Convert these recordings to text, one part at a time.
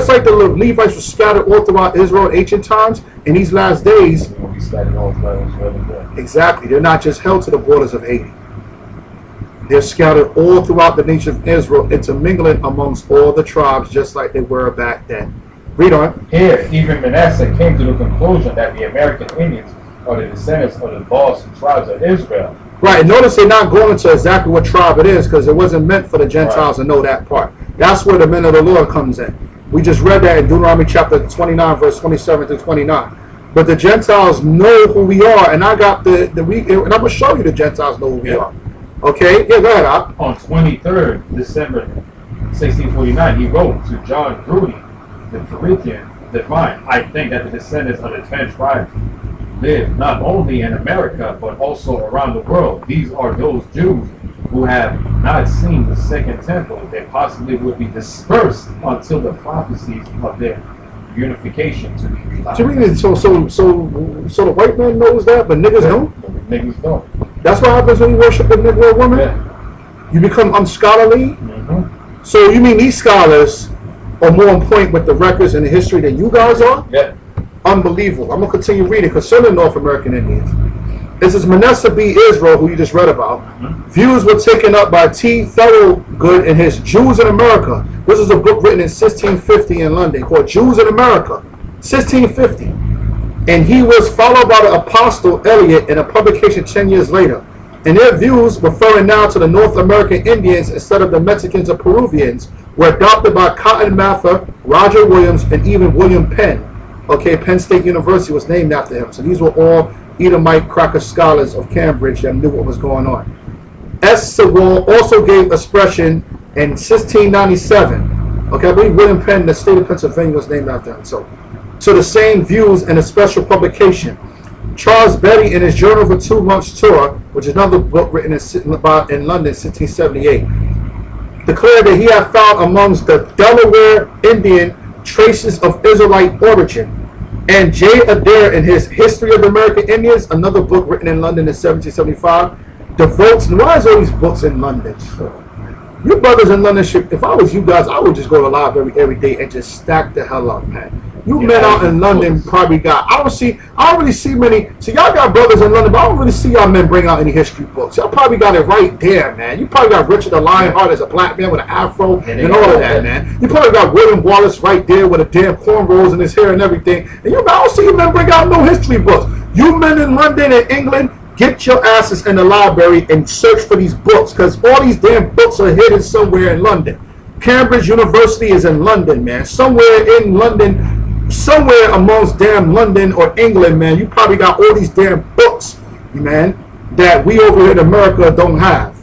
just like the Levites were scattered all throughout Israel in ancient times, in these last days, exactly, they're not just held to the borders of Haiti. They're scattered all throughout the nation of Israel, intermingling amongst all the tribes, just like they were back then. Read on. Here, even Manasseh came to the conclusion that the American Indians are the descendants of the lost tribes of Israel. Right, notice they're not going into exactly what tribe it is, because it wasn't meant for the Gentiles to know that part. That's where the men of the Lord comes in. We just read that in Deuteronomy chapter 29, verse 27 to 29. But the Gentiles know who we are, and I got and I'm going to show you the Gentiles know who we are. Okay? Yeah, go ahead, Op. On 23rd December 1649, he wrote to John Grudy, the Corinthian divine, I think that the descendants of the 10 tribes live not only in America, but also around the world. These are those Jews who have not seen the second temple. They possibly would be dispersed until the prophecies of their unification to be realized. So the white man knows that, but niggas don't? Niggas don't. That's what happens when you worship a Negro woman? Yeah. You become unscholarly? Mm-hmm. So you mean these scholars are more on point with the records and the history than you guys are? Yeah. Unbelievable. I'm going to continue reading concerning North American Indians. This is Manasseh B. Israel, who you just read about. Mm-hmm. Views were taken up by T. Thorogood in his Jews in America. This is a book written in 1650 in London called Jews in America, 1650. And he was followed by the Apostle Eliot in a publication 10 years later. And their views, referring now to the North American Indians instead of the Mexicans or Peruvians, were adopted by Cotton Mather, Roger Williams, and even William Penn. Okay, Penn State University was named after him. So these were all Edomite cracker scholars of Cambridge that knew what was going on. S. Sewall also gave expression in 1697. Okay, I believe William Penn, the state of Pennsylvania, was named after him. So the same views in a special publication. Charles Betty, in his Journal of a 2 Months Tour, which is another book written in London, 1678, declared that he had found amongst the Delaware Indian traces of Israelite origin. And J. Adair, in his History of the American Indians, another book written in London in 1775, devotes, and why is all these books in London? You brothers in London, if I was you guys, I would just go to the library every day and just stack the hell up, man. You men out in London probably got, I don't really see many, so y'all got brothers in London, but I don't really see y'all men bring out any history books. Y'all probably got it right there, man. You probably got Richard the Lionheart as a black man with an afro and all of that, man. You probably got William Wallace right there with a damn cornrows in his hair and everything. And I don't see you men bring out no history books. You men in London and England, get your asses in the library and search for these books, because all these damn books are hidden somewhere in London. Cambridge University is in London, man. Somewhere in London, somewhere amongst damn London or England, man, you probably got all these damn books, man, that we over here in America don't have.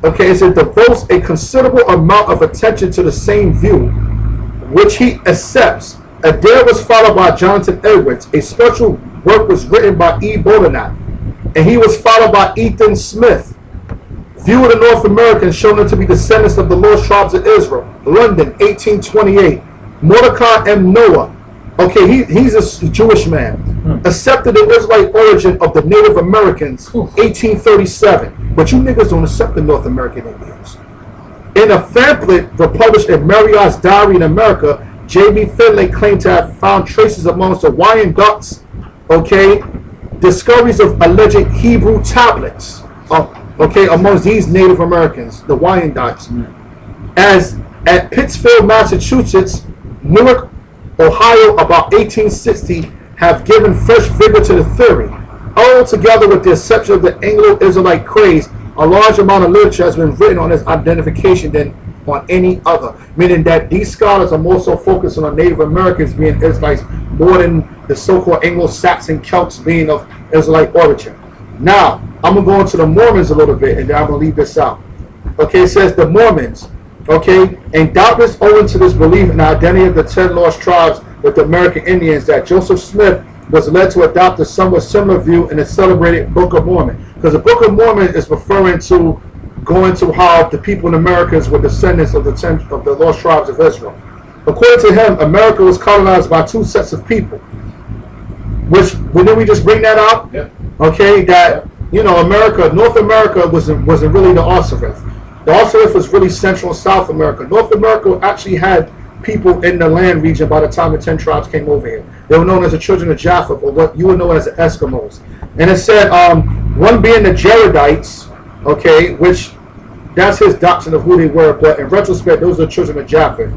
Okay, so it devotes a considerable amount of attention to the same view, which he accepts. Adair was followed by Jonathan Edwards. A special work was written by E. Bodenat, and he was followed by Ethan Smith. View of the North Americans shown them to be descendants of the lost tribes of Israel. London, 1828. Mordecai M. Noah. Okay, he's a Jewish man. Accepted the Israelite origin of the Native Americans, 1837. But you niggas don't accept the North American Indians. In a pamphlet published in Marriott's Diary in America, J.B. Finlay claimed to have found traces amongst the Wyandots, okay, discoveries of alleged Hebrew tablets, okay, amongst these Native Americans, the Wyandots, as at Pittsfield, Massachusetts, Newark, Ohio, about 1860, have given fresh vigor to the theory. All together, with the exception of the Anglo-Israelite craze, a large amount of literature has been written on this identification than on any other, meaning that these scholars are more so focused on Native Americans being Israelites more than the so-called Anglo-Saxon Celts being of Israelite origin. Now, I'm going to go into the Mormons a little bit, and then I'm going to leave this out. Okay, it says the Mormons, okay, and doubtless owing to this belief in the identity of the 10 lost tribes with the American Indians, that Joseph Smith was led to adopt a somewhat similar view in the celebrated Book of Mormon. Because the Book of Mormon is referring to going to how the people in Americans were descendants of the lost tribes of Israel. According to him, America was colonized by two sets of people. Which, didn't we just bring that out? Yep. Okay, that, you know, North America wasn't really the Osiris. The Osiris was really Central and South America. North America actually had people in the land region by the time the 10 tribes came over here. They were known as the children of Japheth, or what you would know as the Eskimos. And it said, one being the Jaredites, okay, which that's his doctrine of who they were, but in retrospect, those are the children of Japheth,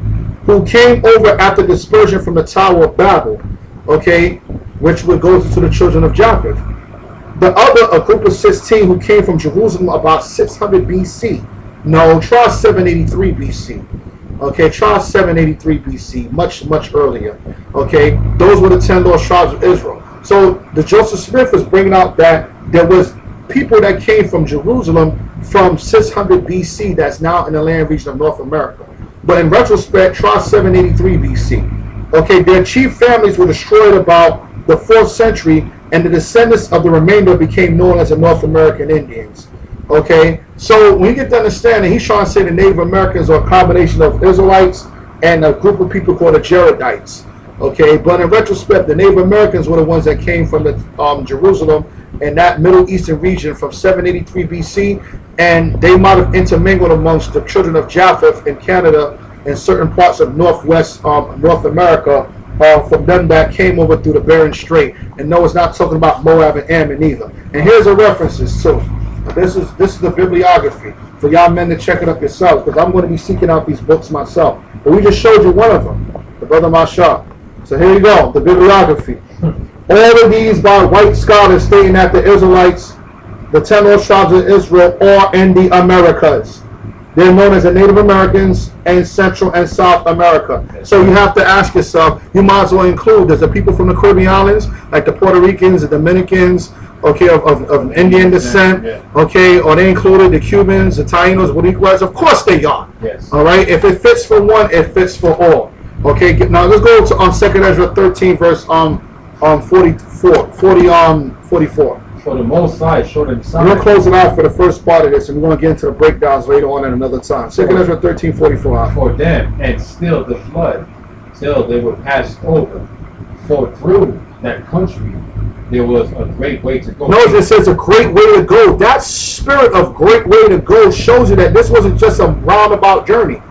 who came over after dispersion from the Tower of Babel, okay, which would go to the children of Japheth. The other, a group of 16 who came from Jerusalem about 600 BC. No, try 783 BC. Okay, try 783 BC, much earlier. Okay, those were the 10 lost tribes of Israel. So the Joseph Smith was bringing out that there was people that came from Jerusalem from 600 BC that's now in the land region of North America. But in retrospect, try 783 BC. Okay, their chief families were destroyed about the 4th century, and the descendants of the remainder became known as the North American Indians. Okay, so when you get to understand that he's trying to say the Native Americans are a combination of Israelites and a group of people called the Jaredites. Okay, but in retrospect, the Native Americans were the ones that came from the Jerusalem and that Middle Eastern region from 783 BC, and they might have intermingled amongst the children of Japheth in Canada and certain parts of Northwest North America from them that came over through the Bering Strait. And no, it's not talking about Moab and Ammon either. And here's the references too. This is the bibliography for y'all men to check it up yourselves, because I'm going to be seeking out these books myself. But we just showed you one of them, the Brother Mashah. So here you go, the bibliography. All of these by white scholars stating that the Israelites, the 10 lost tribes of Israel, are in the Americas. They're known as the Native Americans in Central and South America. So you have to ask yourself, you might as well include, there's the people from the Caribbean islands, like the Puerto Ricans, the Dominicans, okay, of Indian descent, okay, or they included the Cubans, the Tainos, Boricuas. Of course they are. Yes. All right, if it fits for one, it fits for all. Okay, now let's go to 2nd Ezra 13, verse 44. For the Most High showed him signs. We're going to close it out for the first part of this, and we're going to get into the breakdowns later on at another time. 2nd Ezra 13:44. For them, and still the flood, till they were passed over. For through that country there was a great way to go. Notice it says a great way to go. That spirit of great way to go shows you that this wasn't just a roundabout journey.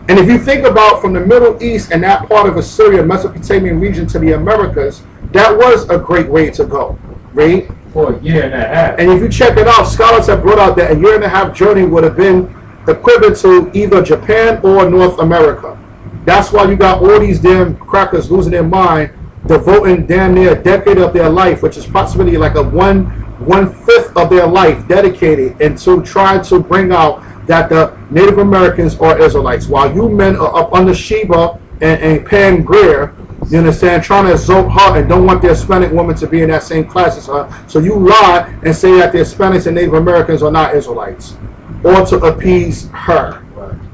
And if you think about from the Middle East and that part of Assyria, Mesopotamian region to the Americas, that was a great way to go. Right? For a year and a half. And if you check it out, scholars have brought out that a year and a half journey would have been equivalent to either Japan or North America. That's why you got all these damn crackers losing their mind, devoting damn near a decade of their life, which is approximately like a one-fifth of their life dedicated into trying to bring out that the Native Americans are Israelites, while you men are up under Sheba and Pan Greer, you understand, trying to exalt her and don't want the Hispanic woman to be in that same class as her. So you lie and say that the Hispanics and Native Americans are not Israelites, or to appease her,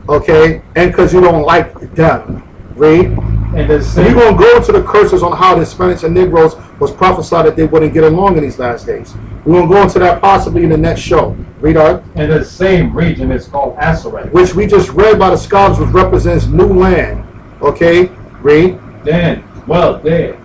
okay? And because you don't like them, read. And you're going to go into the curses on how the Hispanics and Negroes was prophesied that they wouldn't get along in these last days. We're going to go into that possibly in the next show. Read on. And the same region is called Asherah, which we just read by the scholars, which represents new land. Okay, read. Then dwell they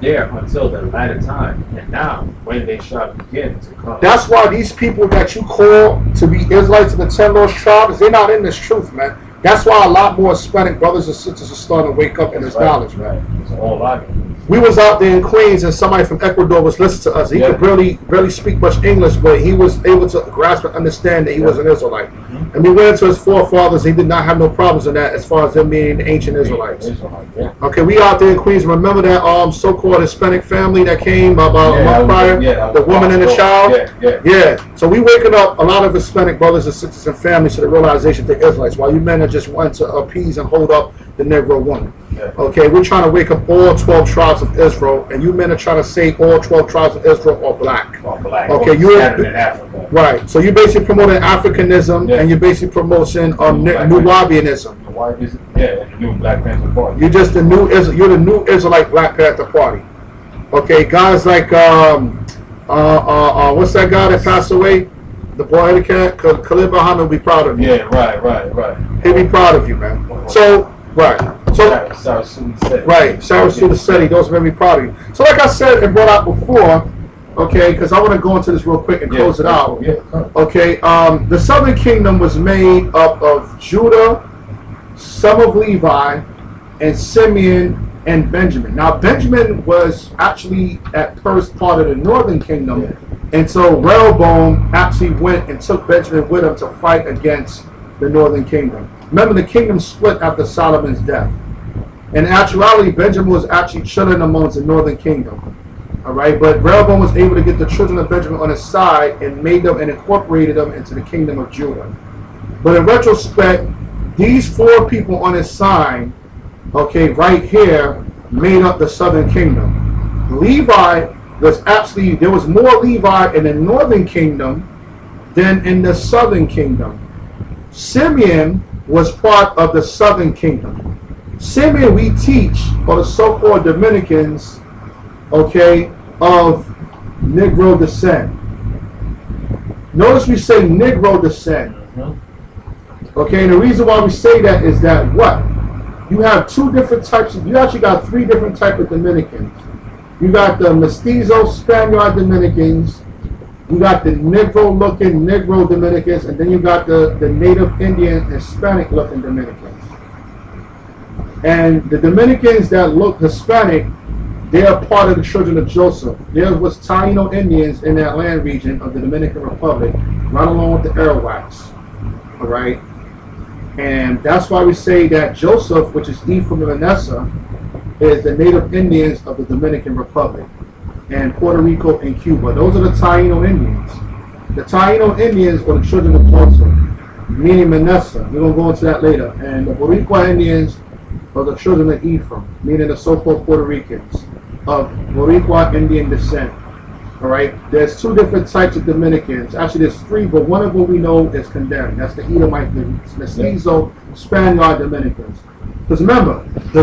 there until the latter time, and now when they shall begin to come. That's why these people that you call to be Israelites in the 10 lost tribes, they're not in this truth, man. That's why a lot more Hispanic brothers and sisters are starting to wake up in this knowledge, man. It's all like it. We was out there in Queens, and somebody from Ecuador was listening to us. He could barely speak much English, but he was able to grasp and understand that he was an Israelite. Mm-hmm. And we went into his forefathers. He did not have no problems in that as far as them being ancient Israelites. Okay, we out there in Queens. Remember that so-called Hispanic family that came about a month prior? The woman and the child? Yeah. So we waking up a lot of Hispanic brothers and sisters and families to the realization they're Israelites, while you men are just wanting to appease and hold up the Negro woman. Okay, we're trying to wake up all 12 tribes of Israel, and you men are trying to say all 12 tribes of Israel are black. Okay, you're in Africa. Right. So you're basically promoting Africanism, and you're basically promoting Nubianism. The new Black Panther Party. You're just the new Israelite Black Panther Party. Okay, guys like what's that guy that passed away? The boy-headed cat, Khalid Muhammad will be proud of you. Yeah, right. He'll be proud of you, man. So. Right. So, Sarasota Seti, those are very proud of you. So, like I said and brought out before, okay, because I want to go into this real quick and close it out. Okay, the Southern Kingdom was made up of Judah, some of Levi, and Simeon and Benjamin. Now Benjamin was actually at first part of the northern kingdom, and so Rehoboam actually went and took Benjamin with him to fight against the northern kingdom. Remember, the kingdom split after Solomon's death. In actuality, Benjamin was actually chilling amongst the northern kingdom. All right, but Rehoboam was able to get the children of Benjamin on his side and made them and incorporated them into the kingdom of Judah. But in retrospect, these 4 people on his side, okay, right here, made up the southern kingdom. Levi was actually, there was more Levi in the northern kingdom than in the southern kingdom. Simeon was part of the southern kingdom. Simeon, we teach, or the so-called Dominicans, okay, of Negro descent. Notice we say Negro descent. Okay, and the reason why we say that is that what? You have 2 different types of, you actually got 3 different types of Dominicans. You got the Mestizo Spaniard Dominicans, you got the Negro-looking Negro Dominicans, and then you got the Native Indian Hispanic-looking Dominicans. And the Dominicans that look Hispanic, they are part of the children of Joseph. There was Taino Indians in that land region of the Dominican Republic, right along with the Arawaks. All right? And that's why we say that Joseph, which is Ephraim and Manasseh, is the Native Indians of the Dominican Republic and Puerto Rico and Cuba. Those are the Taino Indians. The Taino Indians are the children of Joseph, meaning Manasseh. We're going to go into that later. And the Boricua Indians are the children of Ephraim, meaning the so-called Puerto Ricans of Boricua Indian descent. All right, there's 2 different types of Dominicans. Actually, there's 3, but one of them we know is condemned. That's the Edomite, the Mestizo Spaniard Dominicans. Because remember,